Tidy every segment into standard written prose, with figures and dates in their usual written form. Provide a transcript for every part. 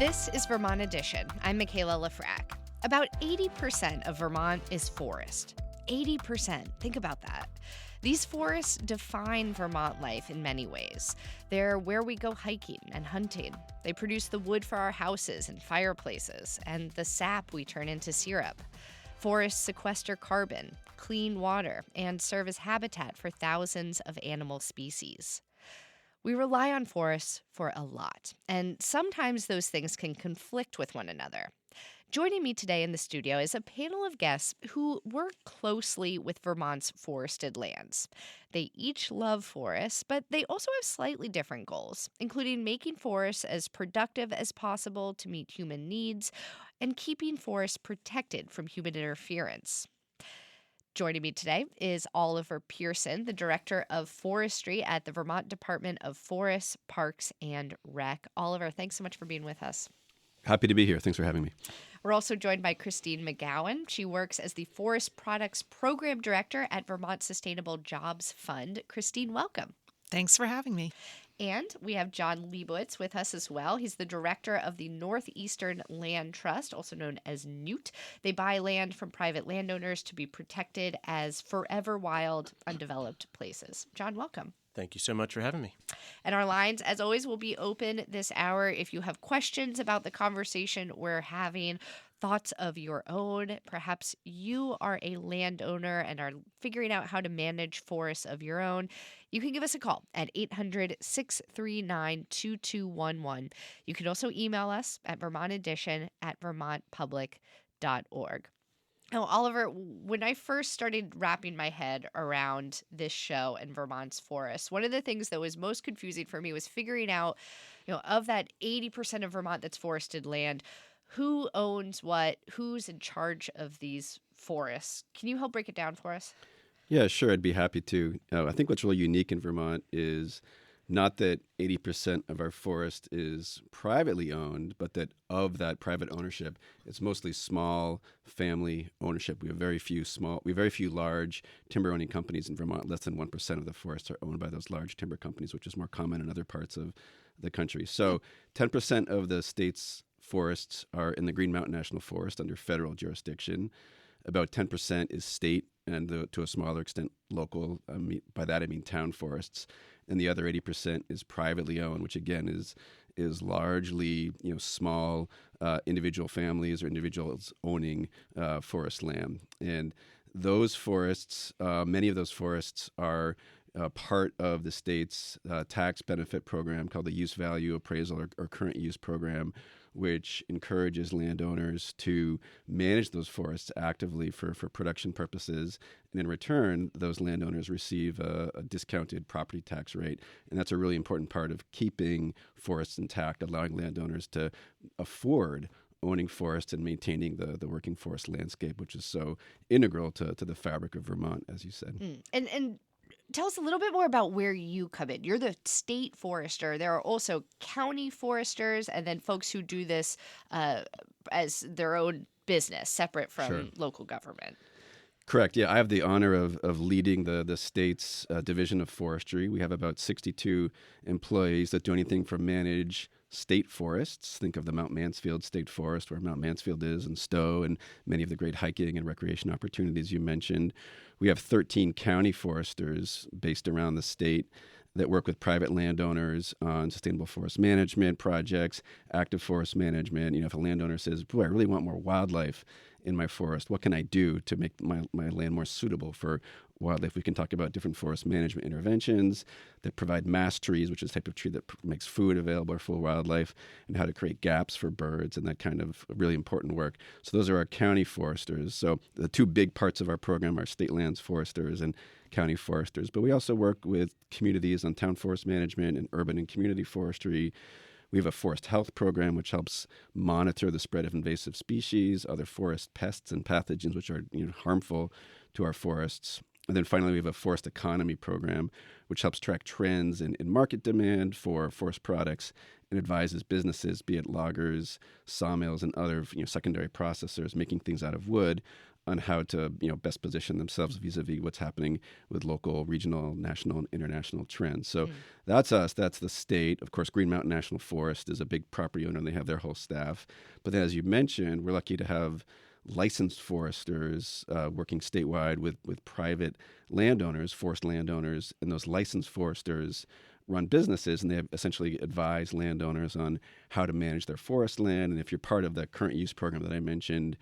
This is Vermont Edition. I'm Michaela Lafrac. About 80% of Vermont is forest. 80%. Think about that. These forests define Vermont life in many ways. They're where we go hiking and hunting. They produce the wood for our houses and fireplaces, and the sap we turn into syrup. Forests sequester carbon, clean water, and serve as habitat for thousands of animal species. We rely on forests for a lot, and sometimes those things can conflict with one another. Joining me today in the studio is a panel of guests who work closely with Vermont's forested lands. They each love forests, but they also have slightly different goals, including making forests as productive as possible to meet human needs and keeping forests protected from human interference. Joining me today is Oliver Pearson, the Director of Forestry at the Vermont Department of Forests, Parks, and Rec. Oliver, thanks so much for being with us. Happy to be here. Thanks for having me. We're also joined by Christine McGowan. She works as the Forest Products Program Director at Vermont Sustainable Jobs Fund. Christine, welcome. Thanks for having me. And we have John Leibowitz with us as well. He's the director of the Northeastern Land Trust, also known as NEWT. They buy land from private landowners to be protected as forever wild, undeveloped places. John, welcome. Thank you so much for having me. And our lines, as always, will be open this hour. If you have questions about the conversation we're having, thoughts of your own, perhaps you are a landowner and are figuring out how to manage forests of your own, you can give us a call at 800-639-2211. You can also email us at vermontedition@vermontpublic.org. Now, Oliver, when I first started wrapping my head around this show and Vermont's forests, one of the things that was most confusing for me was figuring out, of that 80% of Vermont that's forested land, who owns what, who's in charge of these forests. Can you help break it down for us? Yeah, sure. I'd be happy to. I think what's really unique in Vermont is not that 80% of our forest is privately owned, but that of that private ownership, it's mostly small family ownership. We have very few large timber owning companies in Vermont. Less than 1% of the forests are owned by those large timber companies, which is more common in other parts of the country. So 10% of the state's forests are in the Green Mountain National Forest under federal jurisdiction. About 10% is state and to a smaller extent local. By that I mean town forests. And the other 80% is privately owned, which again is largely small individual families or individuals owning forest land. And those forests, many of those forests are part of the state's tax benefit program called the Use Value Appraisal or Current Use Program, which encourages landowners to manage those forests actively for production purposes. And in return, those landowners receive a discounted property tax rate. And that's a really important part of keeping forests intact, allowing landowners to afford owning forests and maintaining the working forest landscape, which is so integral to the fabric of Vermont, as you said. And tell us a little bit more about where you come in. You're the state forester. There are also county foresters and then folks who do this as their own business, separate from local government. Correct. Yeah, I have the honor of leading the state's division of forestry. We have about 62 employees that do anything from manage state forests. Think of the Mount Mansfield State Forest, where Mount Mansfield is, and Stowe, and many of the great hiking and recreation opportunities you mentioned. We have 13 county foresters based around the state that work with private landowners on sustainable forest management projects, active forest management. If a landowner says, boy, I really want more wildlife in my forest, what can I do to make my land more suitable for wildlife? We can talk about different forest management interventions that provide mass trees, which is a type of tree that makes food available for wildlife, and how to create gaps for birds and that kind of really important work. So those are our county foresters. So the two big parts of our program are state lands foresters and county foresters. But we also work with communities on town forest management and urban and community forestry. We have a forest health program which helps monitor the spread of invasive species, other forest pests and pathogens which are harmful to our forests. And then finally, we have a forest economy program, which helps track trends in market demand for forest products and advises businesses, be it loggers, sawmills, and other secondary processors making things out of wood, on how to best position themselves vis-a-vis what's happening with local, regional, national, and international trends. So that's us. That's the state. Of course, Green Mountain National Forest is a big property owner, and they have their whole staff. But then, as you mentioned, we're lucky to have licensed foresters working statewide with private landowners, forest landowners, and those licensed foresters run businesses, and they have essentially advise landowners on how to manage their forest land. And if you're part of the current use program that I mentioned,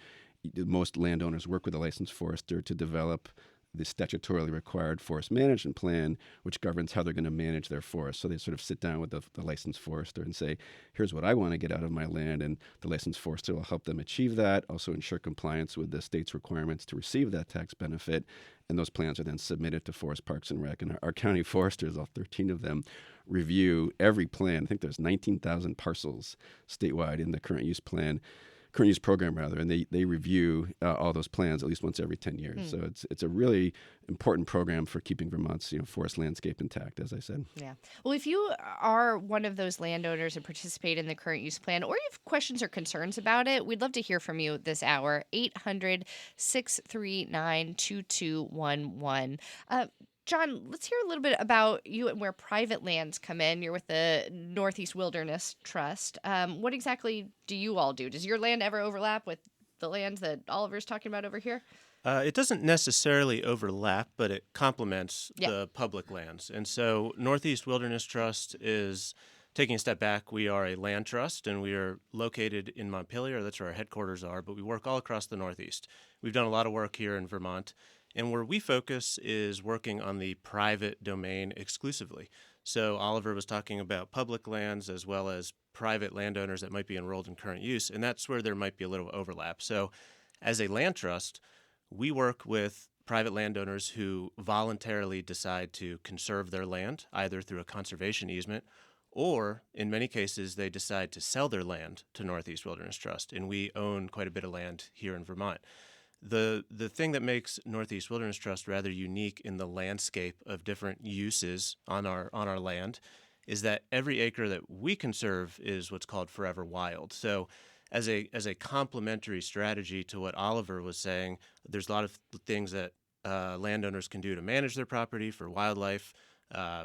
most landowners work with a licensed forester to develop the statutorily required forest management plan, which governs how they're going to manage their forest. So they sort of sit down with the licensed forester and say, here's what I want to get out of my land, and the licensed forester will help them achieve that, also ensure compliance with the state's requirements to receive that tax benefit, and those plans are then submitted to Forest Parks and Rec. And our county foresters, all 13 of them, review every plan. I think there's 19,000 parcels statewide in the current use program, and they review all those plans at least once every 10 years. So it's a really important program for keeping Vermont's forest landscape intact, as I said. Yeah. Well, if you are one of those landowners and participate in the current use plan, or you have questions or concerns about it, we'd love to hear from you this hour. 800-639-2211. John, let's hear a little bit about you and where private lands come in. You're with the Northeast Wilderness Trust. What exactly do you all do? Does your land ever overlap with the lands that Oliver's talking about over here? It doesn't necessarily overlap, but it complements the public lands. And so Northeast Wilderness Trust is taking a step back. We are a land trust, and we are located in Montpelier. That's where our headquarters are, but we work all across the Northeast. We've done a lot of work here in Vermont. And where we focus is working on the private domain exclusively. So Oliver was talking about public lands as well as private landowners that might be enrolled in current use, and that's where there might be a little overlap. So as a land trust, we work with private landowners who voluntarily decide to conserve their land, either through a conservation easement, or in many cases, they decide to sell their land to Northeast Wilderness Trust, and we own quite a bit of land here in Vermont. The thing that makes Northeast Wilderness Trust rather unique in the landscape of different uses on our land is that every acre that we conserve is what's called forever wild. So as a complementary strategy to what Oliver was saying, there's a lot of things that landowners can do to manage their property for wildlife,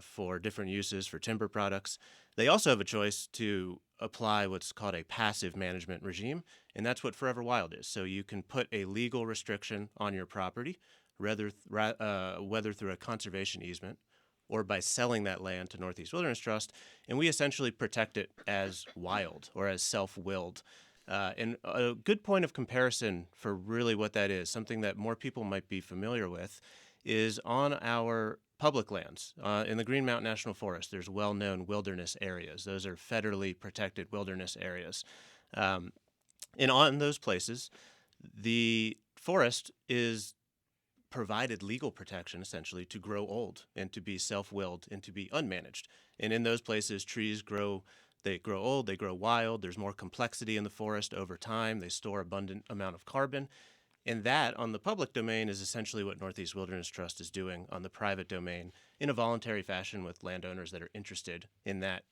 for different uses, for timber products. They also have a choice to apply what's called a passive management regime, and that's what Forever Wild is. So you can put a legal restriction on your property, whether through a conservation easement or by selling that land to Northeast Wilderness Trust, and we essentially protect it as wild or as self-willed. And a good point of comparison for really what that is, something that more people might be familiar with, is on our public lands. In the Green Mountain National Forest, there's well-known wilderness areas. Those are federally protected wilderness areas. And on those places, the forest is provided legal protection, essentially, to grow old and to be self-willed and to be unmanaged. And in those places, trees grow. They grow old, they grow wild, there's more complexity in the forest over time, they store abundant amount of carbon. And that, on the public domain, is essentially what Northeast Wilderness Trust is doing on the private domain in a voluntary fashion with landowners that are interested in that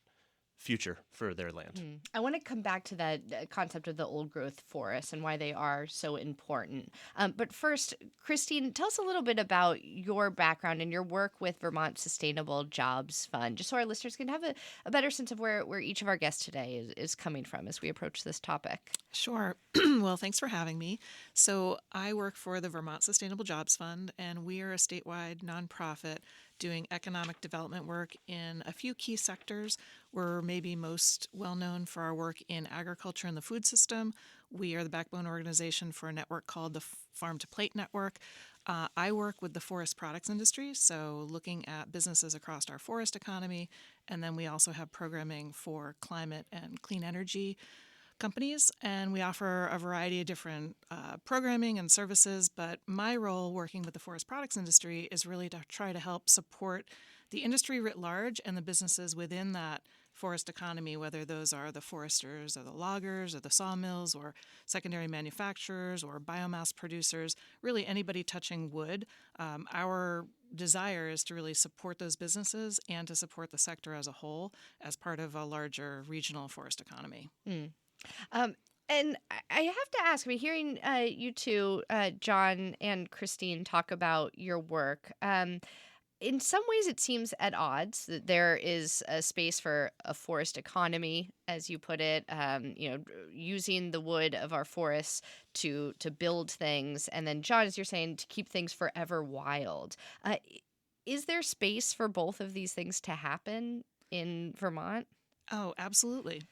future for their land. I want to come back to that concept of the old growth forests and why they are so important. But first, Christine, tell us a little bit about your background and your work with Vermont Sustainable Jobs Fund, just so our listeners can have a better sense of where each of our guests today is coming from as we approach this topic. Sure. Well, thanks for having me. So I work for the Vermont Sustainable Jobs Fund, and we are a statewide nonprofit doing economic development work in a few key sectors. We're maybe most well known for our work in agriculture and the food system. We are the backbone organization for a network called the Farm to Plate Network. I work with the forest products industry, so looking at businesses across our forest economy, and then we also have programming for climate and clean energy companies, and we offer a variety of different programming and services, but my role working with the forest products industry is really to try to help support the industry writ large and the businesses within that forest economy, whether those are the foresters or the loggers or the sawmills or secondary manufacturers or biomass producers, really anybody touching wood. Our desire is to really support those businesses and to support the sector as a whole as part of a larger regional forest economy. And I have to ask, hearing you two, John and Christine, talk about your work, in some ways it seems at odds that there is a space for a forest economy, as you put it, using the wood of our forests to build things. And then, John, as you're saying, to keep things forever wild. Is there space for both of these things to happen in Vermont? Oh, absolutely.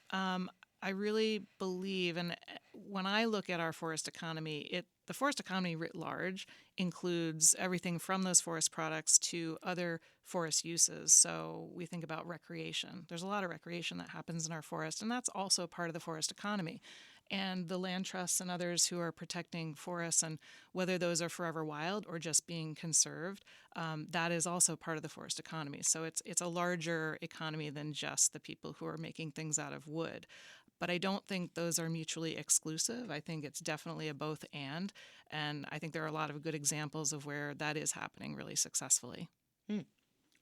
I really believe, and when I look at our forest economy, the forest economy writ large includes everything from those forest products to other forest uses. So we think about recreation. There's a lot of recreation that happens in our forest, and that's also part of the forest economy. And the land trusts and others who are protecting forests, and whether those are forever wild or just being conserved, that is also part of the forest economy. So it's a larger economy than just the people who are making things out of wood. But I don't think those are mutually exclusive. I think it's definitely a both and I think there are a lot of good examples of where that is happening really successfully.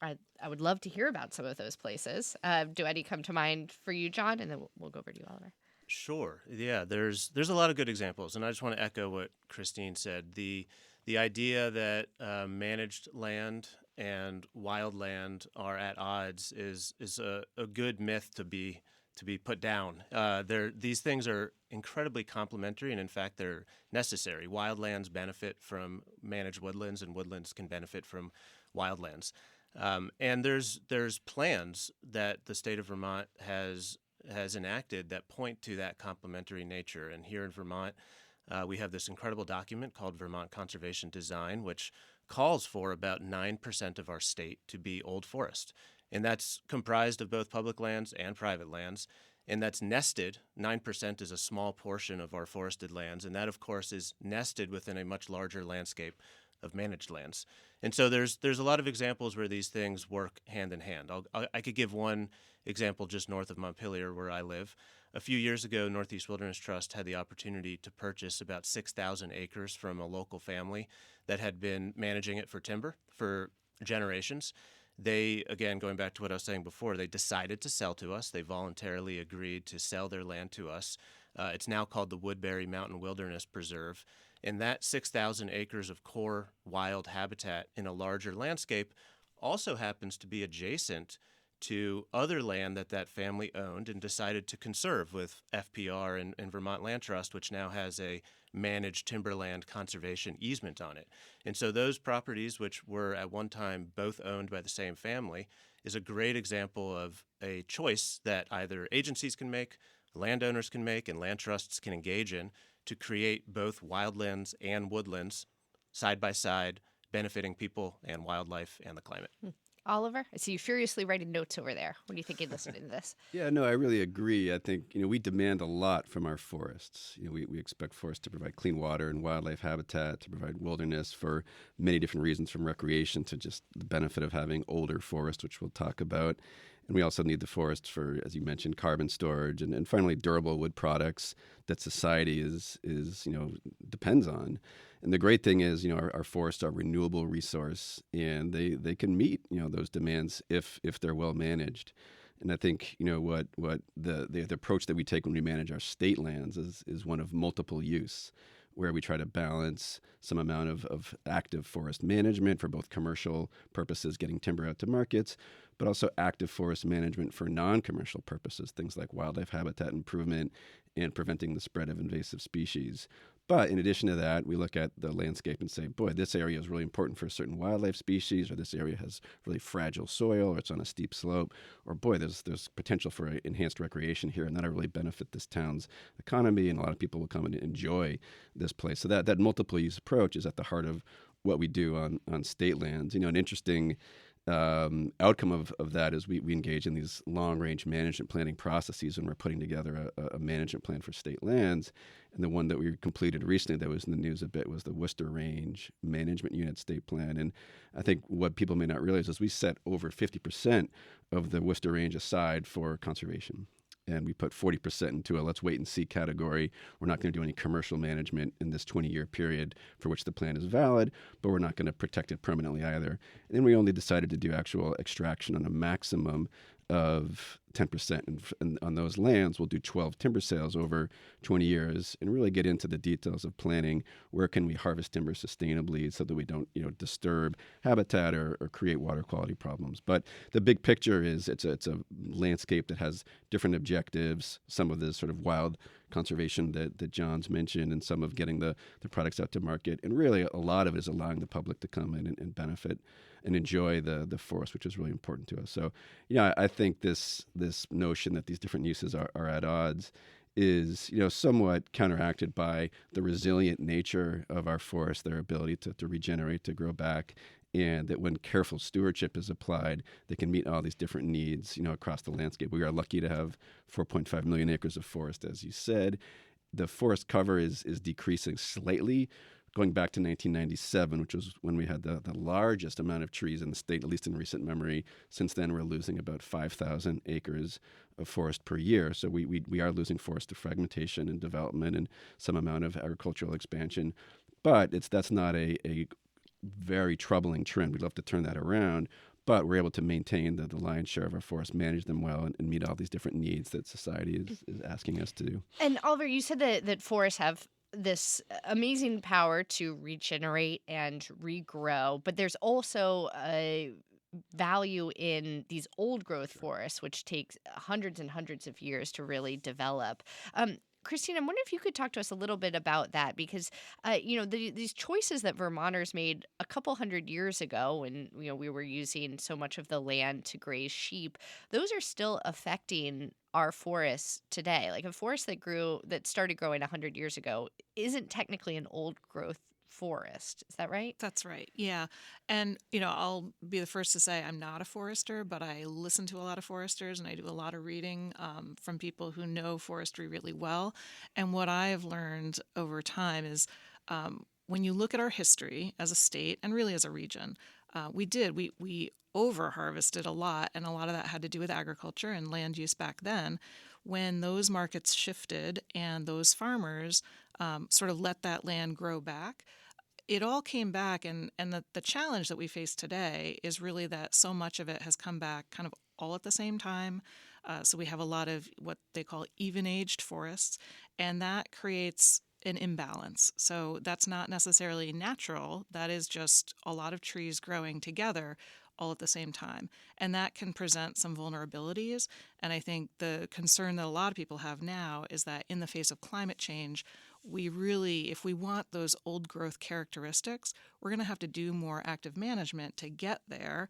I would love to hear about some of those places. Do any come to mind for you, John? And then we'll go over to you, Oliver. Sure. Yeah, there's a lot of good examples, and I just want to echo what Christine said. The idea that managed land and wild land are at odds is a good myth to be put down. These things are incredibly complementary, and in fact, they're necessary. Wildlands benefit from managed woodlands, and woodlands can benefit from wildlands. And there's plans that the state of Vermont has enacted that point to that complementary nature. And here in Vermont, we have this incredible document called Vermont Conservation Design, which calls for about 9% of our state to be old forest. And that's comprised of both public lands and private lands. And that's nested. 9% is a small portion of our forested lands. And that, of course, is nested within a much larger landscape of managed lands. And so there's a lot of examples where these things work hand in hand. I could give one example just north of Montpelier, where I live. A few years ago, Northeast Wilderness Trust had the opportunity to purchase about 6,000 acres from a local family that had been managing it for timber for generations. They, again, going back to what I was saying before, they decided to sell to us. They voluntarily agreed to sell their land to us. It's now called the Woodbury Mountain Wilderness Preserve. And that 6,000 acres of core wild habitat in a larger landscape also happens to be adjacent to other land that family owned and decided to conserve with FPR and Vermont Land Trust, which now has a managed timberland conservation easement on it. And so those properties, which were at one time both owned by the same family, is a great example of a choice that either agencies can make, landowners can make, and land trusts can engage in to create both wildlands and woodlands side by side, benefiting people and wildlife and the climate. Oliver, I see you furiously writing notes over there. What do you think listening to this? Yeah, no, I really agree. I think, we demand a lot from our forests. We expect forests to provide clean water and wildlife habitat, to provide wilderness for many different reasons, from recreation to just the benefit of having older forests, which we'll talk about. And we also need the forest for, as you mentioned, carbon storage and finally durable wood products that society depends on. And the great thing is, our forests are a renewable resource, and they can meet, those demands if they're well managed. And I think, what the approach that we take when we manage our state lands is one of multiple use, where we try to balance some amount of active forest management for both commercial purposes, getting timber out to markets, but also active forest management for non-commercial purposes, things like wildlife habitat improvement and preventing the spread of invasive species. But in addition to that, we look at the landscape and say, boy, this area is really important for a certain wildlife species, or this area has really fragile soil, or it's on a steep slope, or boy, there's potential for enhanced recreation here, and that'll really benefit this town's economy, and a lot of people will come and enjoy this place. So that multiple use approach is at the heart of what we do on state lands. An interesting outcome of that is we engage in these long-range management planning processes when we're putting together a management plan for state lands. And the one that we completed recently that was in the news a bit was the Worcester Range Management Unit State Plan. And I think what people may not realize is we set over 50% of the Worcester Range aside for conservation. And we put 40% into a let's wait and see category. We're not going to do any commercial management in this 20-year period for which the plan is valid, but we're not going to protect it permanently either. And then we only decided to do actual extraction on a maximum of 10%. And on those lands, we'll do 12 timber sales over 20 years and really get into the details of planning. Where can we harvest timber sustainably so that we don't, disturb habitat or create water quality problems? But the big picture is it's a landscape that has different objectives, some of the sort of wild conservation that John's mentioned and some of getting the products out to market. And really a lot of it is allowing the public to come in and benefit and enjoy the forest, which is really important to us. So, I think this notion that these different uses are at odds is, somewhat counteracted by the resilient nature of our forests, their ability to regenerate, to grow back, and that when careful stewardship is applied, they can meet all these different needs, across the landscape. We are lucky to have 4.5 million acres of forest, as you said. The forest cover is decreasing slightly, going back to 1997, which was when we had the largest amount of trees in the state, at least in recent memory. Since then, we're losing about 5,000 acres of forest per year. So we are losing forest to fragmentation and development and some amount of agricultural expansion. But that's not a very troubling trend. We'd love to turn that around. But we're able to maintain the lion's share of our forests, manage them well, and meet all these different needs that society is asking us to do. And Oliver, you said that forests have this amazing power to regenerate and regrow, but there's also a value in these old growth forests, which takes hundreds and hundreds of years to really develop. Christine, I'm wondering if you could talk to us a little bit about that because, these choices that Vermonters made a couple hundred years ago when, we were using so much of the land to graze sheep, those are still affecting our forests today. Like a forest that started growing 100 years ago isn't technically an old growth forest. Is that right? That's right. Yeah. And, I'll be the first to say I'm not a forester, but I listen to a lot of foresters and I do a lot of reading from people who know forestry really well. And what I have learned over time is when you look at our history as a state and really as a region, we over harvested a lot, and a lot of that had to do with agriculture and land use back then. When those markets shifted and those farmers sort of let that land grow back, it all came back, and the challenge that we face today is really that so much of it has come back kind of all at the same time. So we have a lot of what they call even-aged forests, and that creates an imbalance. So that's not necessarily natural. That is just a lot of trees growing together all at the same time. And that can present some vulnerabilities. And I think the concern that a lot of people have now is that in the face of climate change, we really, if we want those old growth characteristics, we're going to have to do more active management to get there.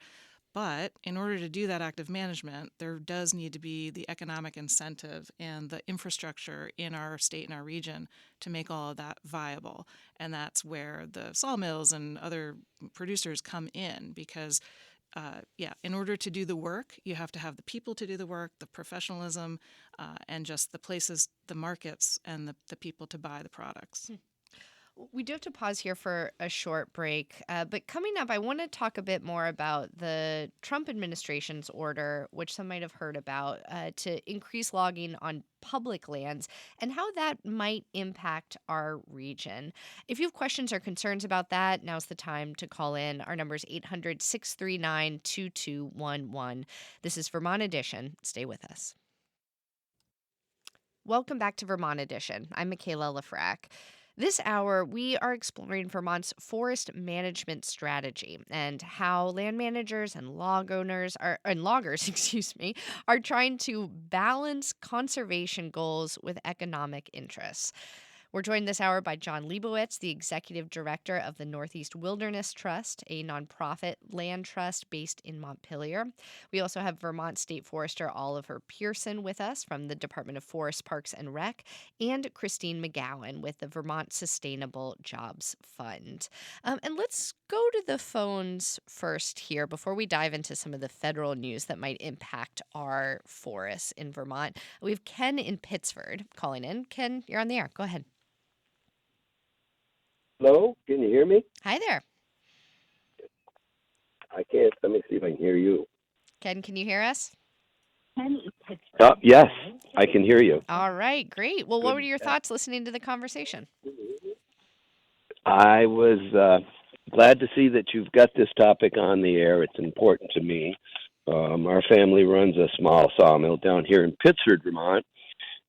But in order to do that active management, there does need to be the economic incentive and the infrastructure in our state and our region to make all of that viable. And that's where the sawmills and other producers come in because in order to do the work, you have to have the people to do the work, the professionalism, and just the places, the markets, and the people to buy the products. We do have to pause here for a short break, but coming up, I want to talk a bit more about the Trump administration's order, which some might have heard about, to increase logging on public lands and how that might impact our region. If you have questions or concerns about that, now's the time to call in. Our number is 800-639-2211. This is Vermont Edition. Stay with us. Welcome back to Vermont Edition. I'm Michaela Lafrac. This hour, we are exploring Vermont's forest management strategy and how land managers and loggers, are trying to balance conservation goals with economic interests. We're joined this hour by John Leibowitz, the Executive Director of the Northeast Wilderness Trust, a nonprofit land trust based in Montpelier. We also have Vermont State Forester Oliver Pearson with us from the Department of Forest, Parks, and Rec, and Christine McGowan with the Vermont Sustainable Jobs Fund. And let's go to the phones first here before we dive into some of the federal news that might impact our forests in Vermont. We have Ken in Pittsford calling in. Ken, you're on the air. Go ahead. Hello, can you hear me? Hi there. I can't. Let me see if I can hear you. Ken, can you hear us? Yes, I can hear you. All right, great. Well, what were your thoughts listening to the conversation? I was glad to see that you've got this topic on the air. It's important to me. Our family runs a small sawmill down here in Pittsford, Vermont,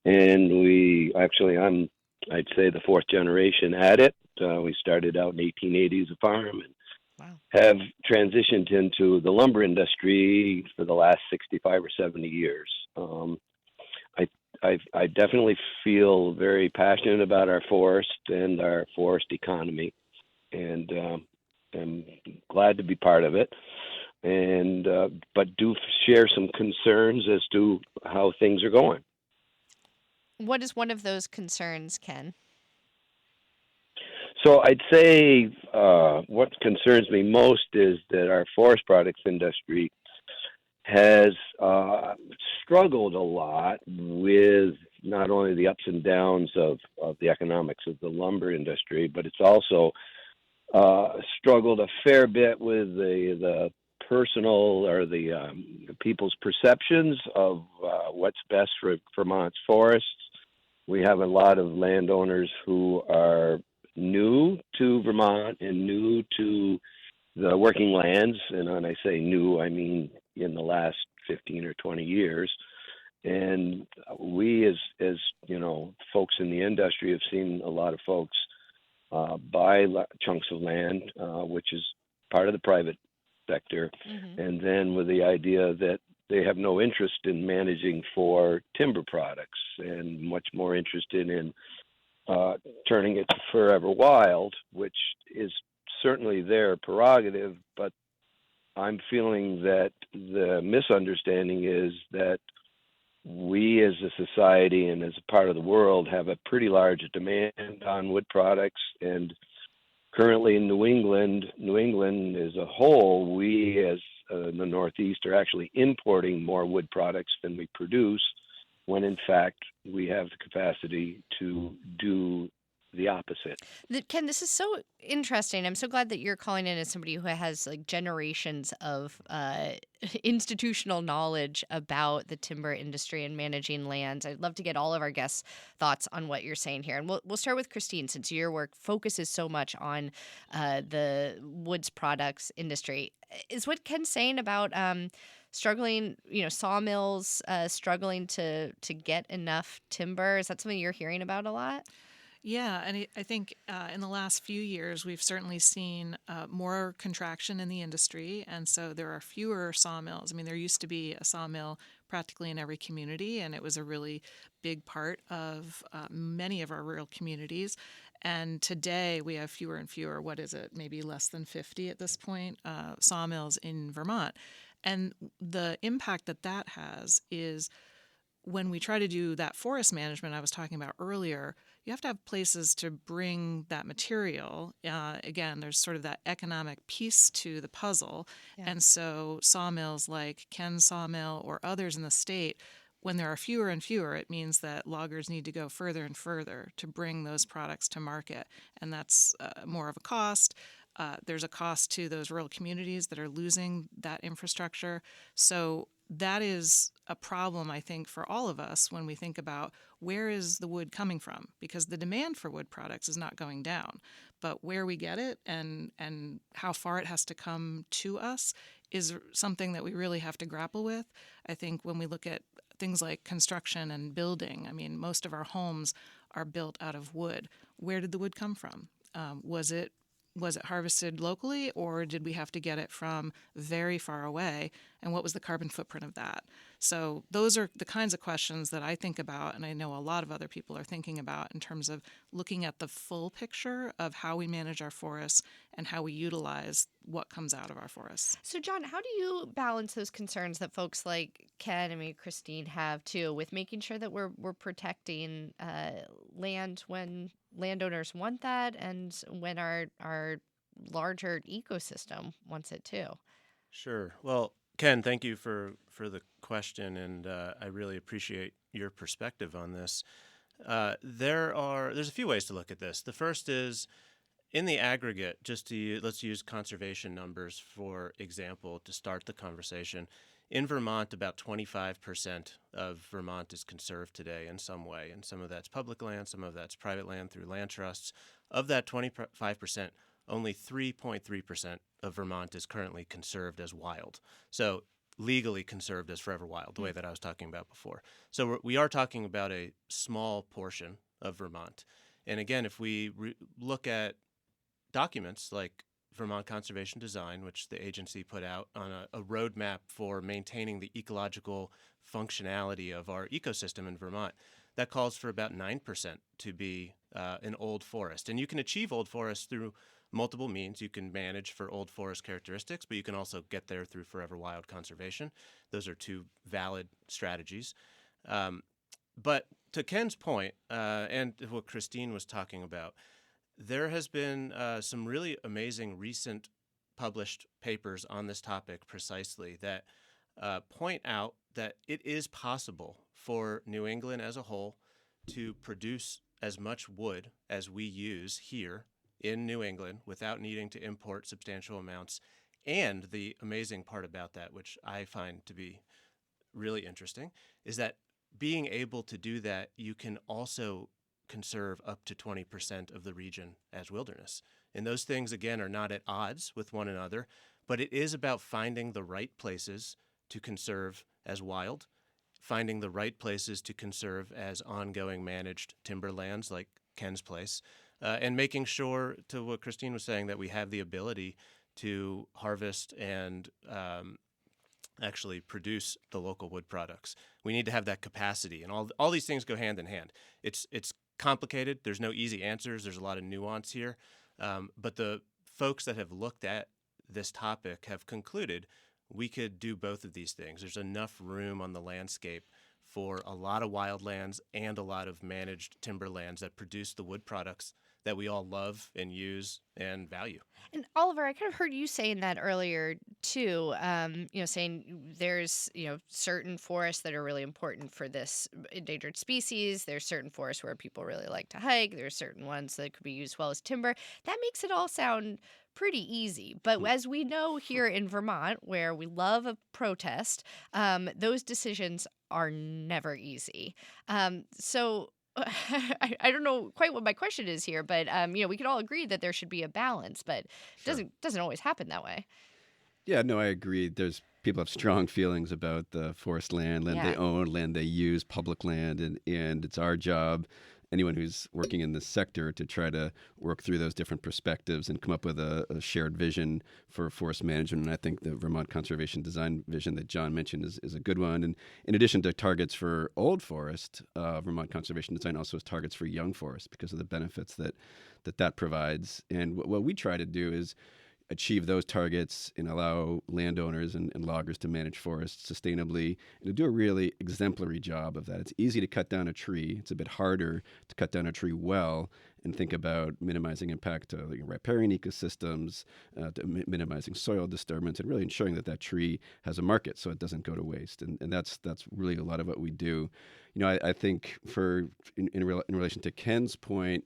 and I'd say the fourth generation at it. We started out in 1880 as a farm and Wow. have transitioned into the lumber industry for the last 65 or 70 years. I definitely feel very passionate about our forest and our forest economy, and I'm glad to be part of it. And but do share some concerns as to how things are going. What is one of those concerns, Ken? So I'd say what concerns me most is that our forest products industry has struggled a lot with not only the ups and downs of the economics of the lumber industry, but it's also struggled a fair bit with the personal or the people's perceptions of what's best for Vermont's forests. We have a lot of landowners who are new to Vermont and new to the working lands. And when I say new, I mean in the last 15 or 20 years. And we, as you know, folks in the industry have seen a lot of folks buy chunks of land, which is part of the private sector, and then with the idea that they have no interest in managing for timber products and much more interested in turning it to forever wild, which is certainly their prerogative, but I'm feeling that the misunderstanding is that we as a society and as a part of the world have a pretty large demand on wood products, and currently in New England as a whole, we as the Northeast are actually importing more wood products than we produce, when in fact we have the capacity to do the opposite. Ken, this is so interesting. I'm so glad that you're calling in as somebody who has like generations of institutional knowledge about the timber industry and managing lands. I'd love to get all of our guests' thoughts on what you're saying here. And we'll start with Christine, since your work focuses so much on the woods products industry. Is what Ken's saying about struggling, sawmills struggling to get enough timber, is that something you're hearing about a lot? Yeah, and I think in the last few years, we've certainly seen more contraction in the industry, and so there are fewer sawmills. I mean, there used to be a sawmill practically in every community, and it was a really big part of many of our rural communities. And today we have fewer and fewer, what is it, maybe less than 50 at this point, sawmills in Vermont. And the impact that has is when we try to do that forest management I was talking about earlier, you have to have places to bring that material. Again, there's sort of that economic piece to the puzzle. Yeah. And so sawmills like Ken's sawmill or others in the state, when there are fewer and fewer, it means that loggers need to go further and further to bring those products to market. And that's more of a cost. There's a cost to those rural communities that are losing that infrastructure. So that is a problem, I think, for all of us when we think about where is the wood coming from, because the demand for wood products is not going down, but where we get it and how far it has to come to us is something that we really have to grapple with. I think when we look at things like construction and building, I mean, most of our homes are built out of wood. Where did the wood come from? Was it Was it harvested locally, or did we have to get it from very far away? And what was the carbon footprint of that? So those are the kinds of questions that I think about, and I know a lot of other people are thinking about in terms of looking at the full picture of how we manage our forests and how we utilize what comes out of our forests. So, John, how do you balance those concerns that folks like Ken and maybe Christine have too, with making sure that we're protecting land when landowners want that, and when our larger ecosystem wants it too? Sure. Well, Ken, thank you for the question, and I really appreciate your perspective on this. There's a few ways to look at this. The first is, in the aggregate, let's use conservation numbers for example to start the conversation. In Vermont, about 25% of Vermont is conserved today in some way, and some of that's public land, some of that's private land through land trusts. Of that 25%, only 3.3% of Vermont is currently conserved as wild. So legally conserved as forever wild, the way that I was talking about before. So we are talking about a small portion of Vermont. And again, if we look at documents like Vermont Conservation Design, which the agency put out on a roadmap for maintaining the ecological functionality of our ecosystem in Vermont, that calls for about 9% to be an old forest. And you can achieve old forest through multiple means. You can manage for old forest characteristics, but you can also get there through forever wild conservation. Those are two valid strategies. But to Ken's point, and what Christine was talking about, there has been some really amazing recent published papers on this topic precisely that point out that it is possible for New England as a whole to produce as much wood as we use here in New England without needing to import substantial amounts. And the amazing part about that, which I find to be really interesting, is that being able to do that, you can also conserve up to 20% of the region as wilderness. And those things, again, are not at odds with one another, but it is about finding the right places to conserve as wild, finding the right places to conserve as ongoing managed timberlands like Ken's place, and making sure, to what Christine was saying, that we have the ability to harvest and actually produce the local wood products. We need to have that capacity, and all these things go hand in hand. It's complicated. There's no easy answers. There's a lot of nuance here. But the folks that have looked at this topic have concluded we could do both of these things. There's enough room on the landscape for a lot of wildlands and a lot of managed timberlands that produce the wood products that we all love and use and value. And Oliver, I kind of heard you saying that earlier too. Saying there's certain forests that are really important for this endangered species. There's certain forests where people really like to hike. There's certain ones that could be used well as timber. That makes it all sound pretty easy. But as we know here in Vermont, where we love a protest, those decisions are never easy. So I don't know quite what my question is here, but we can all agree that there should be a balance, but it doesn't always happen that way. Yeah, no, I agree. There's people have strong feelings about the forest land they own, land they use, public land, and it's our job, anyone who's working in this sector, to try to work through those different perspectives and come up with a shared vision for forest management. And I think the Vermont Conservation Design vision that John mentioned is a good one. And in addition to targets for old forest, Vermont Conservation Design also has targets for young forest because of the benefits that provides. And what we try to do is achieve those targets and allow landowners and loggers to manage forests sustainably and to do a really exemplary job of that. It's easy to cut down a tree. It's a bit harder to cut down a tree well and think about minimizing impact to riparian ecosystems, to minimizing soil disturbance, and really ensuring that tree has a market so it doesn't go to waste. And that's really a lot of what we do. I think in relation to Ken's point,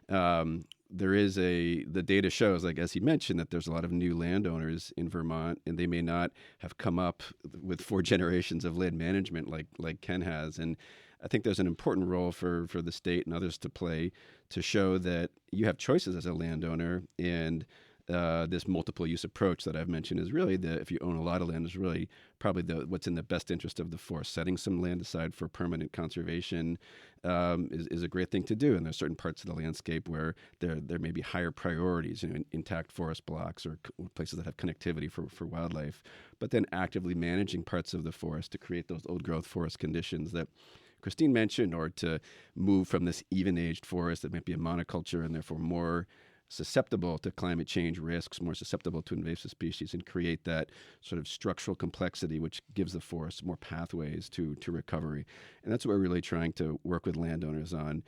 the data shows, like as he mentioned, that there's a lot of new landowners in Vermont, and they may not have come up with 4 generations of land management like Ken has. And I think there's an important role for the state and others to play to show that you have choices as a landowner, and this multiple use approach that I've mentioned is really if you own a lot of land, is really probably what's in the best interest of the forest. Setting some land aside for permanent conservation is a great thing to do. And there's certain parts of the landscape where there may be higher priorities, intact forest blocks or places that have connectivity for wildlife. But then actively managing parts of the forest to create those old growth forest conditions that Christine mentioned, or to move from this even-aged forest that might be a monoculture and therefore more susceptible to climate change risks, more susceptible to invasive species, and create that sort of structural complexity which gives the forest more pathways to recovery. And that's what we're really trying to work with landowners on.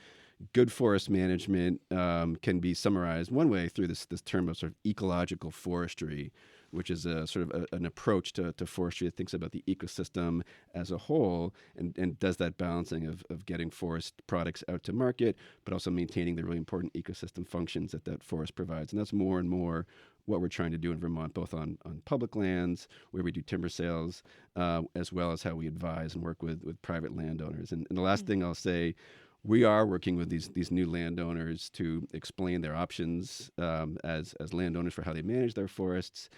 Good forest management can be summarized one way through this term of sort of ecological forestry, which is a sort of an approach to forestry that thinks about the ecosystem as a whole and does that balancing of getting forest products out to market, but also maintaining the really important ecosystem functions that forest provides. And that's more and more what we're trying to do in Vermont, both on public lands where we do timber sales, as well as how we advise and work with private landowners. And the last thing I'll say, we are working with these new landowners to explain their options as landowners for how they manage their forests.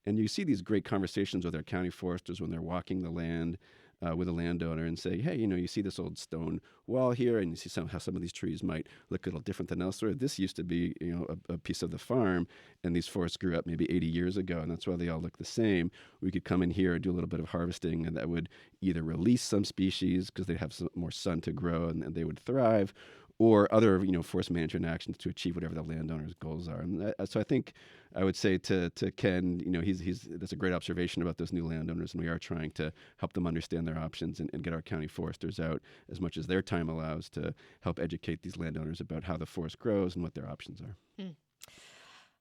And you see these great conversations with our county foresters when they're walking the land with a landowner and say, hey, you see this old stone wall here, and you see how some of these trees might look a little different than elsewhere. This used to be, a piece of the farm, and these forests grew up maybe 80 years ago, and that's why they all look the same. We could come in here and do a little bit of harvesting, and that would either release some species because they'd have some more sun to grow and they would thrive, or other, forest management actions to achieve whatever the landowner's goals are. And so I think I would say to Ken, that's a great observation about those new landowners, and we are trying to help them understand their options and get our county foresters out as much as their time allows to help educate these landowners about how the forest grows and what their options are.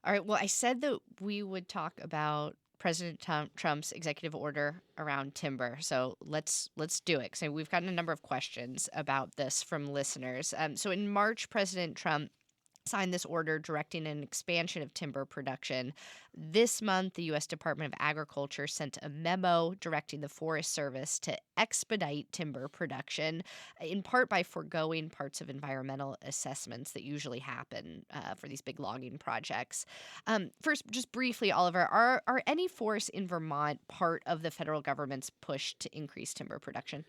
All right. Well, I said that we would talk about President Trump's executive order around timber. So let's do it. So we've gotten a number of questions about this from listeners. So in March, President Trump signed this order directing an expansion of timber production. This month, the U.S. Department of Agriculture sent a memo directing the Forest Service to expedite timber production, in part by foregoing parts of environmental assessments that usually happen for these big logging projects. First, just briefly, Oliver, are any forests in Vermont part of the federal government's push to increase timber production?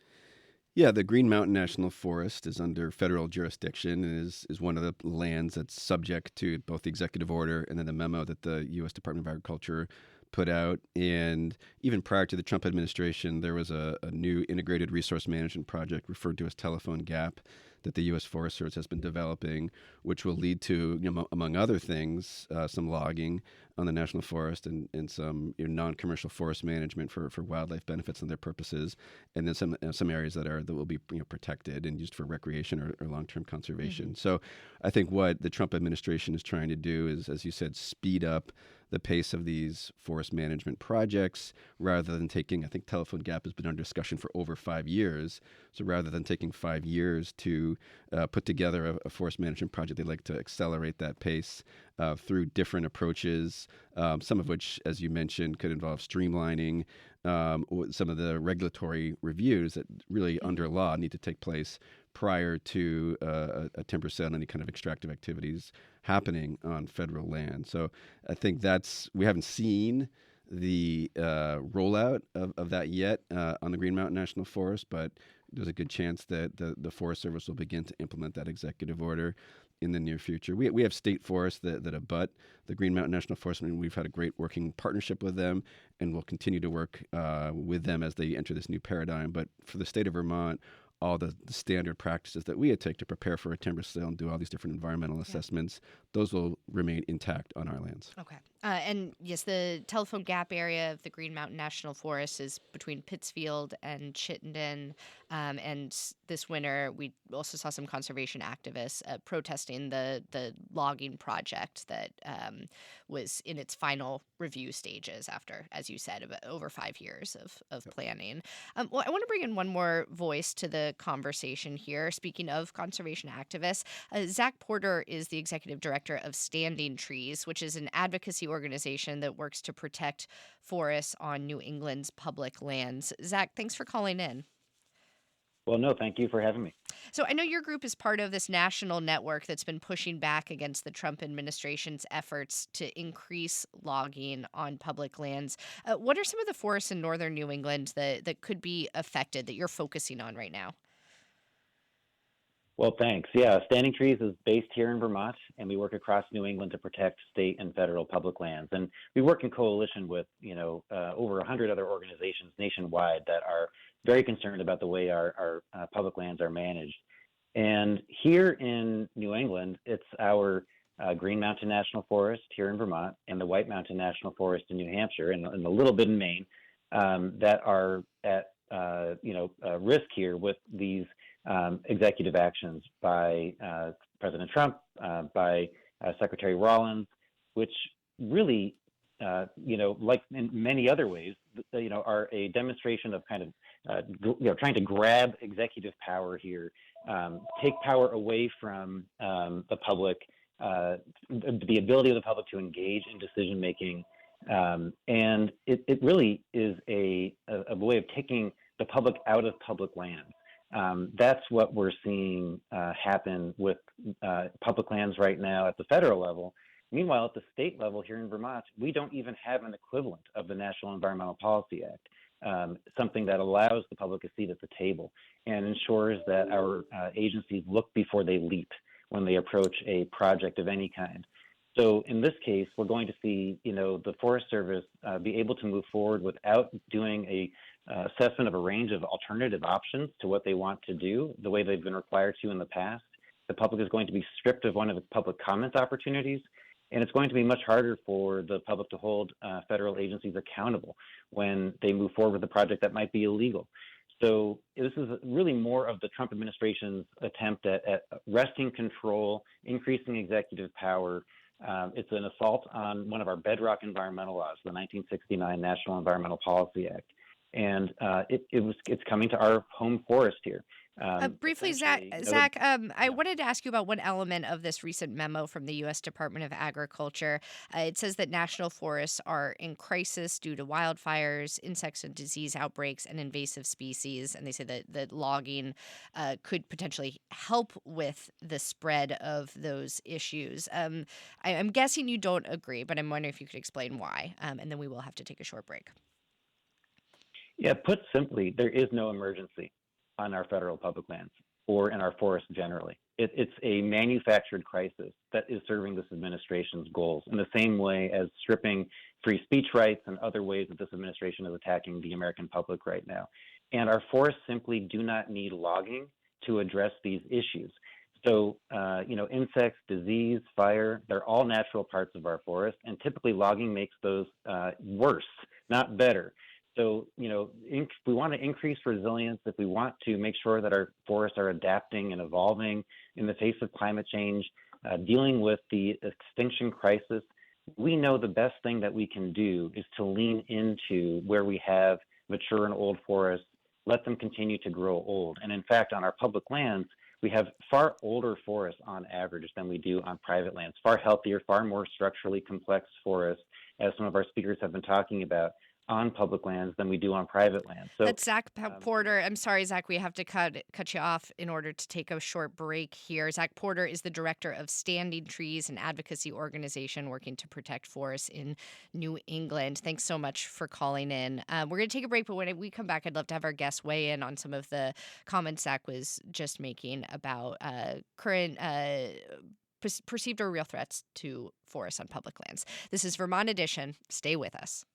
Yeah, the Green Mountain National Forest is under federal jurisdiction and is one of the lands that's subject to both the executive order and then the memo that the U.S. Department of Agriculture put out. And even prior to the Trump administration, there was a new integrated resource management project referred to as Telephone Gap that the U.S. Forest Service has been developing, which will lead to, among other things, some logging on the national forest and some non-commercial forest management for wildlife benefits and their purposes, and then some areas that will be protected and used for recreation or long-term conservation. Mm-hmm. So I think what the Trump administration is trying to do is, as you said, speed up the pace of these forest management projects rather than taking, I think Telephone Gap has been under discussion for over 5 years. So rather than taking 5 years to put together a forest management project, they'd like to accelerate that pace through different approaches, some of which, as you mentioned, could involve streamlining some of the regulatory reviews that really under law need to take place prior to a timber sale and any kind of extractive activities happening on federal land. So I think we haven't seen the rollout of that yet on the Green Mountain National Forest, but there's a good chance that the Forest Service will begin to implement that executive order in the near future. We have state forests that abut the Green Mountain National Forest, and we've had a great working partnership with them, and we'll continue to work with them as they enter this new paradigm. But for the state of Vermont, all the standard practices that we take to prepare for a timber sale and do all these different environmental assessments, those will remain intact on our lands. Okay. And yes, the Telephone Gap area of the Green Mountain National Forest is between Pittsfield and Chittenden. And this winter, we also saw some conservation activists protesting the logging project that was in its final review stages after, as you said, about over 5 years of planning. Well, I want to bring in one more voice to the conversation here. Speaking of conservation activists, Zach Porter is the executive director of Standing Trees, which is an advocacy organization that works to protect forests on New England's public lands. Zach, thanks for calling in. Well, no, thank you for having me. So I know your group is part of this national network that's been pushing back against the Trump administration's efforts to increase logging on public lands. What are some of the forests in northern New England that could be affected that you're focusing on right now? Well, thanks. Yeah, Standing Trees is based here in Vermont, and we work across New England to protect state and federal public lands. And we work in coalition with, over 100 other organizations nationwide that are very concerned about the way our public lands are managed. And here in New England, it's our Green Mountain National Forest here in Vermont and the White Mountain National Forest in New Hampshire and a little bit in Maine that are at risk here with these executive actions by President Trump, by Secretary Rollins, which really, like in many other ways, are a demonstration of kind of, trying to grab executive power here, take power away from the public, the ability of the public to engage in decision making. And it really is a way of taking the public out of public lands. That's what we're seeing happen with public lands right now at the federal level. Meanwhile, at the state level here in Vermont, we don't even have an equivalent of the National Environmental Policy Act, something that allows the public a seat at the table and ensures that our agencies look before they leap when they approach a project of any kind. So in this case, we're going to see, the Forest Service be able to move forward without doing a assessment of a range of alternative options to what they want to do, the way they've been required to in the past. The public is going to be stripped of one of its public comment opportunities, and it's going to be much harder for the public to hold federal agencies accountable when they move forward with a project that might be illegal. So this is really more of the Trump administration's attempt at wresting control, increasing executive power. It's an assault on one of our bedrock environmental laws, the 1969 National Environmental Policy Act. And it's coming to our home forest here. Briefly, Zach, I wanted to ask you about one element of this recent memo from the U.S. Department of Agriculture. It says that national forests are in crisis due to wildfires, insects and disease outbreaks, and invasive species. And they say that logging could potentially help with the spread of those issues. I'm guessing you don't agree, but I'm wondering if you could explain why. And then we will have to take a short break. Yeah, put simply, there is no emergency on our federal public lands or in our forests generally. It's a manufactured crisis that is serving this administration's goals in the same way as stripping free speech rights and other ways that this administration is attacking the American public right now. And our forests simply do not need logging to address these issues. So, insects, disease, fire, they're all natural parts of our forest, and typically logging makes those worse, not better. So, if we want to increase resilience, if we want to make sure that our forests are adapting and evolving in the face of climate change, dealing with the extinction crisis, we know the best thing that we can do is to lean into where we have mature and old forests, let them continue to grow old. And in fact, on our public lands, we have far older forests on average than we do on private lands, far healthier, far more structurally complex forests, as some of our speakers have been talking about, on public lands than we do on private lands. So that's Zach Porter. I'm sorry, Zach, we have to cut you off in order to take a short break here. Zach Porter is the director of Standing Trees, an advocacy organization working to protect forests in New England. Thanks so much for calling in. We're going to take a break, but when we come back, I'd love to have our guests weigh in on some of the comments Zach was just making about current perceived or real threats to forests on public lands. This is Vermont Edition. Stay with us.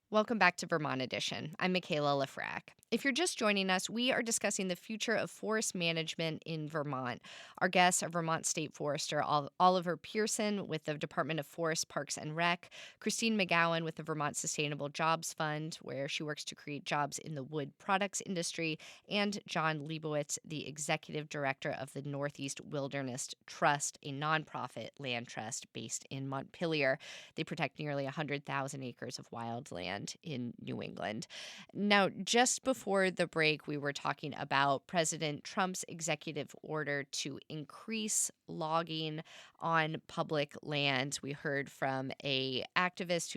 Welcome back to Vermont Edition. I'm Michaela Lafrac. If you're just joining us, we are discussing the future of forest management in Vermont. Our guests are Vermont State Forester Oliver Pearson with the Department of Forest, Parks, and Rec, Christine McGowan with the Vermont Sustainable Jobs Fund, where she works to create jobs in the wood products industry, and John Leibowitz, the Executive Director of the Northeast Wilderness Trust, a nonprofit land trust based in Montpelier. They protect nearly 100,000 acres of wildland. land in New England. Now, just before the break, we were talking about President Trump's executive order to increase logging on public lands. We heard from a activist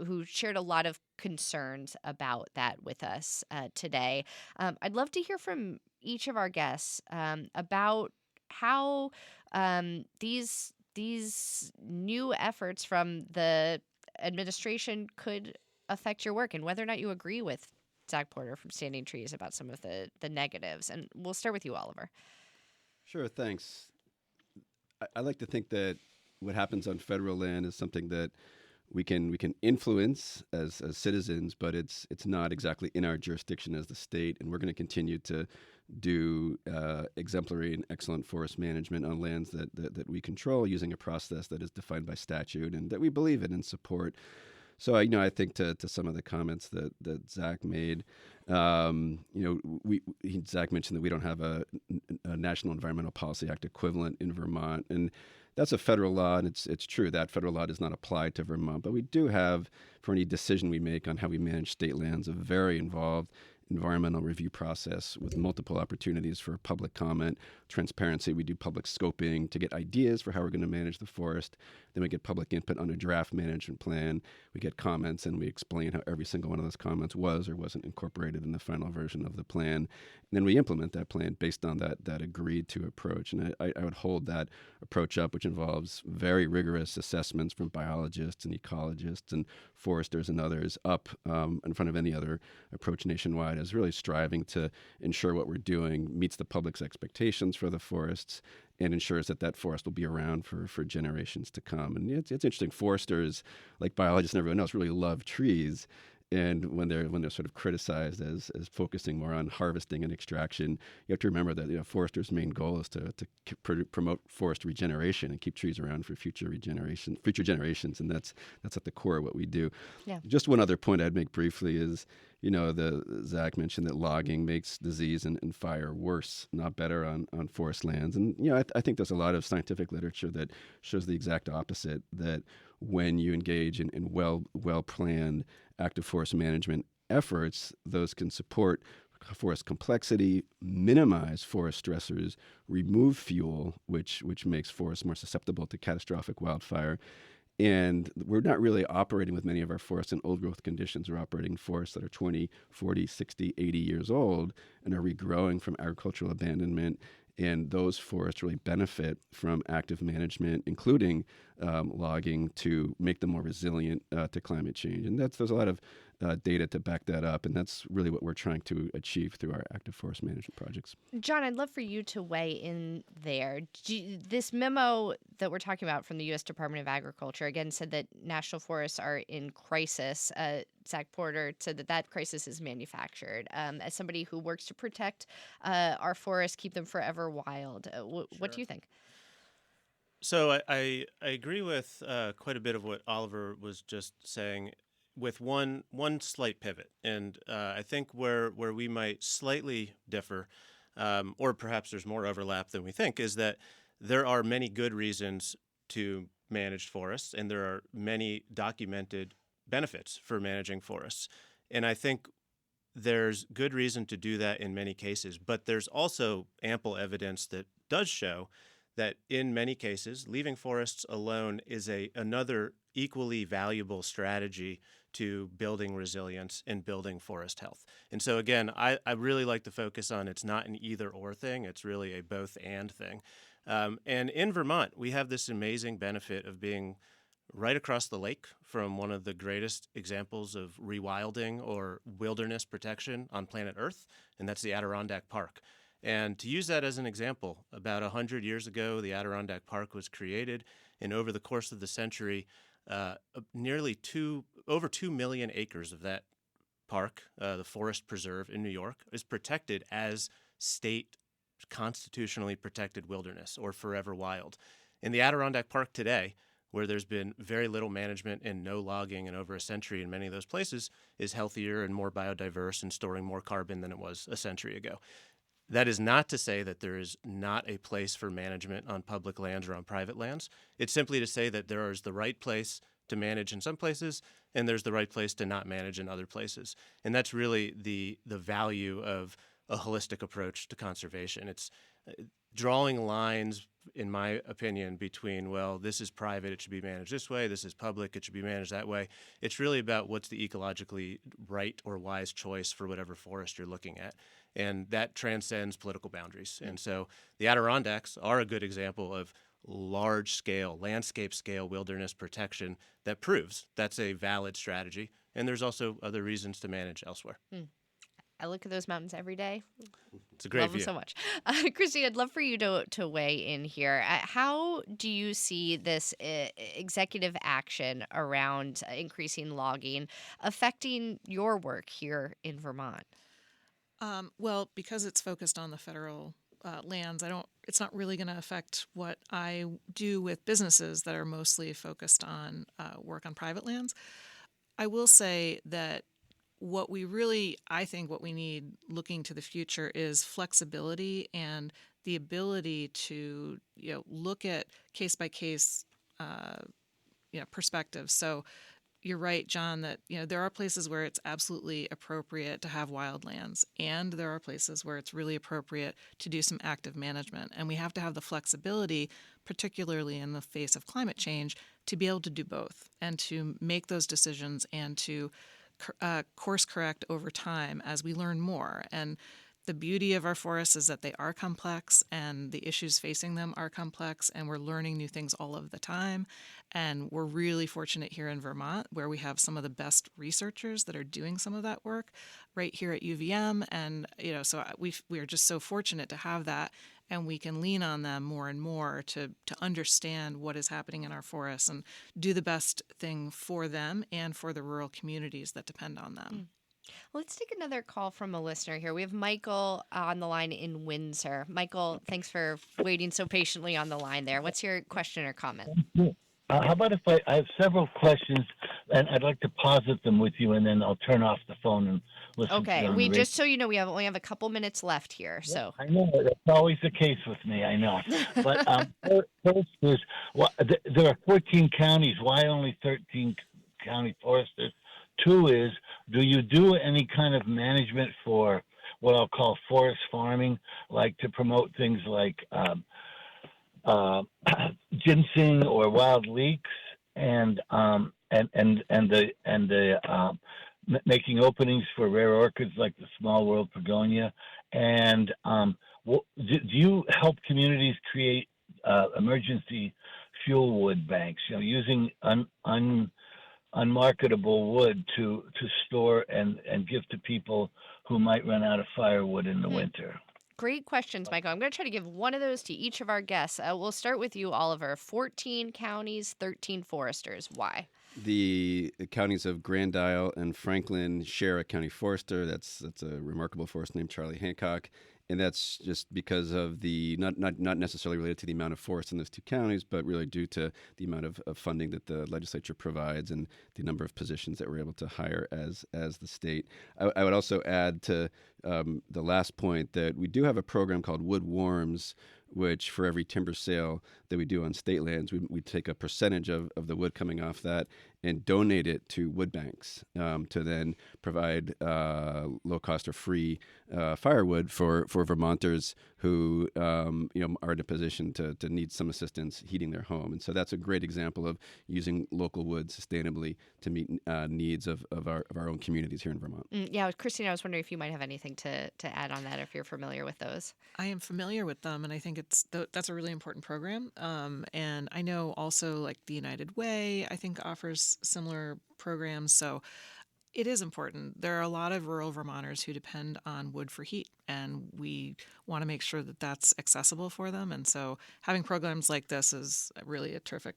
who shared a lot of concerns about that with us today. I'd love to hear from each of our guests about how these new efforts from the administration could affect your work and whether or not you agree with Zach Porter from Standing Trees about some of the negatives. And we'll start with you, Oliver. Sure, thanks. I like to think that what happens on federal land is something that we can influence as citizens, but it's not exactly in our jurisdiction as the state, and we're going to continue to do exemplary and excellent forest management on lands that we control using a process that is defined by statute and that we believe in and support. So I think to some of the comments that Zach made, Zach mentioned that we don't have a National Environmental Policy Act equivalent in Vermont, and that's a federal law, and it's true that federal law does not apply to Vermont. But we do have, for any decision we make on how we manage state lands, a very involved environmental review process with multiple opportunities for public comment, transparency. We do public scoping to get ideas for how we're going to manage the forest. Then we get public input on a draft management plan. We get comments, and we explain how every single one of those comments was or wasn't incorporated in the final version of the plan. And then we implement that plan based on that agreed to approach. And I would hold that approach up, which involves very rigorous assessments from biologists and ecologists and foresters and others, up in front of any other approach nationwide, as really striving to ensure what we're doing meets the public's expectations for the forests and ensures that forest will be around for generations to come. And it's interesting. Foresters, like biologists and everyone else, really love trees. And when they're sort of criticized as focusing more on harvesting and extraction, you have to remember that foresters' main goal is to promote forest regeneration and keep trees around for future generations, and that's at the core of what we do. Yeah. Just one other point I'd make briefly is, Zach mentioned that logging makes disease and fire worse, not better on forest lands, and I think there's a lot of scientific literature that shows the exact opposite. That when you engage in well-planned active forest management efforts, those can support forest complexity, minimize forest stressors, remove fuel, which makes forests more susceptible to catastrophic wildfire. And we're not really operating with many of our forests in old growth conditions. We're operating in forests that are 20, 40, 60, 80 years old and are regrowing from agricultural abandonment. And those forests really benefit from active management, including logging, to make them more resilient to climate change. And there's a lot of data to back that up. And that's really what we're trying to achieve through our active forest management projects. John, I'd love for you to weigh in there. This memo that we're talking about from the U.S. Department of Agriculture, again, said that national forests are in crisis. Zach Porter said that crisis is manufactured. As somebody who works to protect our forests, keep them forever wild, what do you think? So I agree with quite a bit of what Oliver was just saying, with one slight pivot. And I think where we might slightly differ, or perhaps there's more overlap than we think, is that there are many good reasons to manage forests, and there are many documented benefits for managing forests. And I think there's good reason to do that in many cases, but there's also ample evidence that does show that in many cases, leaving forests alone is another equally valuable strategy to building resilience and building forest health. And so again, I really like to focus on it's not an either or thing, it's really a both and thing. And in Vermont, we have this amazing benefit of being right across the lake from one of the greatest examples of rewilding or wilderness protection on planet Earth, and that's the Adirondack Park. And to use that as an example, about 100 years ago, the Adirondack Park was created, and over the course of the century, over 2 million acres of that park, the Forest Preserve in New York, is protected as state constitutionally protected wilderness or forever wild. In the Adirondack Park today, where there's been very little management and no logging in over a century in many of those places, is healthier and more biodiverse and storing more carbon than it was a century ago. That is not to say that there is not a place for management on public lands or on private lands. It's simply to say that there is the right place to manage in some places, and there's the right place to not manage in other places. And that's really the value of a holistic approach to conservation. It's drawing lines, in my opinion, between, well, this is private, it should be managed this way, this is public, it should be managed that way. It's really about what's the ecologically right or wise choice for whatever forest you're looking at. And that transcends political boundaries. And so the Adirondacks are a good example of large scale, landscape scale wilderness protection that proves that's a valid strategy. And there's also other reasons to manage elsewhere. I look at those mountains every day. It's a great Love view. them so much. Christy, I'd love for you to weigh in here. How do you see this executive action around increasing logging affecting your work here in Vermont? Well, because it's focused on the federal lands, it's not really going to affect what I do with businesses that are mostly focused on work on private lands. I will say that I think what we need looking to the future is flexibility and the ability to, look at case by case, perspectives. So you're right, John, that, there are places where it's absolutely appropriate to have wildlands, and there are places where it's really appropriate to do some active management. And we have to have the flexibility, particularly in the face of climate change, to be able to do both and to make those decisions and to course correct over time as we learn more. And the beauty of our forests is that they are complex and the issues facing them are complex, and we're learning new things all of the time. And we're really fortunate here in Vermont where we have some of the best researchers that are doing some of that work right here at UVM. And, so we are just so fortunate to have that, and we can lean on them more and more to understand what is happening in our forests and do the best thing for them and for the rural communities that depend on them. Let's take another call from a listener here. We have Michael on the line in Windsor. Michael, thanks for waiting so patiently on the line there. What's your question or comment? How about if I have several questions, and I'd like to posit them with you, and then I'll turn off the phone and listen to Okay, them on the radio. just so you know, we only have a couple minutes left here. So I know that's always the case with me. I know, but first is there are 14 counties. Why only 13 county foresters? Two is, do you do any kind of management for what I'll call forest farming, like to promote things like ginseng or wild leeks, and making openings for rare orchids like the small world begonia? And do you help communities create emergency fuel wood banks? Using unmarketable wood to store and give to people who might run out of firewood in the winter. Great questions, Michael. I'm going to try to give one of those to each of our guests. We'll start with you, Oliver. 14 counties, 13 foresters. Why? The counties of Grand Isle and Franklin share a county forester. That's a remarkable forester named Charlie Hancock. And that's just because of the not necessarily related to the amount of forest in those two counties, but really due to the amount of funding that the legislature provides and the number of positions that we're able to hire as the state. I would also add to the last point that we do have a program called Wood Warms, which for every timber sale that we do on state lands, we take a percentage of the wood coming off that and donate it to wood banks to then provide low cost or free firewood for Vermonters who are in a position to need some assistance heating their home. And so that's a great example of using local wood sustainably to meet needs of our own communities here in Vermont. Yeah, Christine, I was wondering if you might have anything to add on that, or if you're familiar with those. I am familiar with them, and I think that's a really important program. And I know also like the United Way, I think, offers similar programs. So it is important. There are a lot of rural Vermonters who depend on wood for heat, and we want to make sure that that's accessible for them. And so having programs like this is really a terrific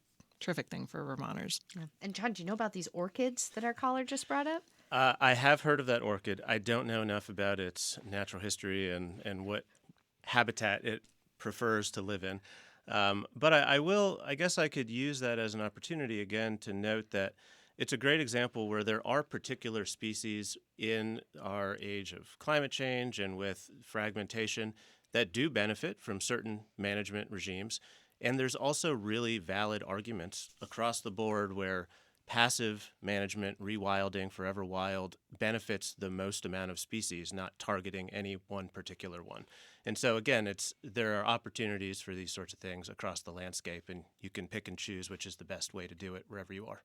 thing for Vermonters. Yeah. And John, do you know about these orchids that our caller just brought up? I have heard of that orchid. I don't know enough about its natural history and what habitat it prefers to live in. But I guess I could use that as an opportunity again to note that it's a great example where there are particular species in our age of climate change and with fragmentation that do benefit from certain management regimes. And there's also really valid arguments across the board where passive management, rewilding, forever wild, benefits the most amount of species, not targeting any one particular one. And so again, there are opportunities for these sorts of things across the landscape, and you can pick and choose which is the best way to do it wherever you are.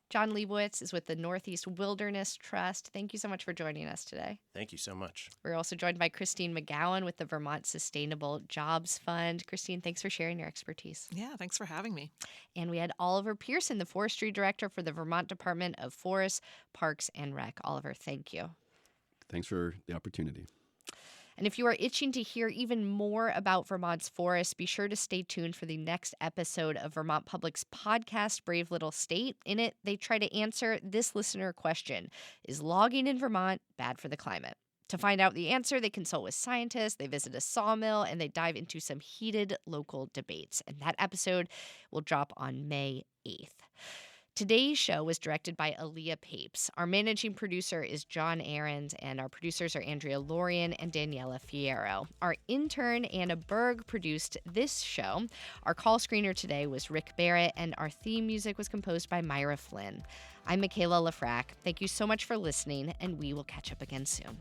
John Leibowitz is with the Northeast Wilderness Trust. Thank you so much for joining us today. Thank you so much. We're also joined by Christine McGowan with the Vermont Sustainable Jobs Fund. Christine, thanks for sharing your expertise. Yeah, thanks for having me. And we had Oliver Pearson, the Forestry Director for the Vermont Department of Forests, Parks, and Rec. Oliver, thank you. Thanks for the opportunity. And if you are itching to hear even more about Vermont's forests, be sure to stay tuned for the next episode of Vermont Public's podcast, Brave Little State. In it, they try to answer this listener question: is logging in Vermont bad for the climate? To find out the answer, they consult with scientists, they visit a sawmill, and they dive into some heated local debates. And that episode will drop on May 8th. Today's show was directed by Aaliyah Papes. Our managing producer is John Ahrens, and our producers are Andrea Lorian and Daniela Fierro. Our intern, Anna Berg, produced this show. Our call screener today was Rick Barrett, and our theme music was composed by Myra Flynn. I'm Michaela Lafrac. Thank you so much for listening, and we will catch up again soon.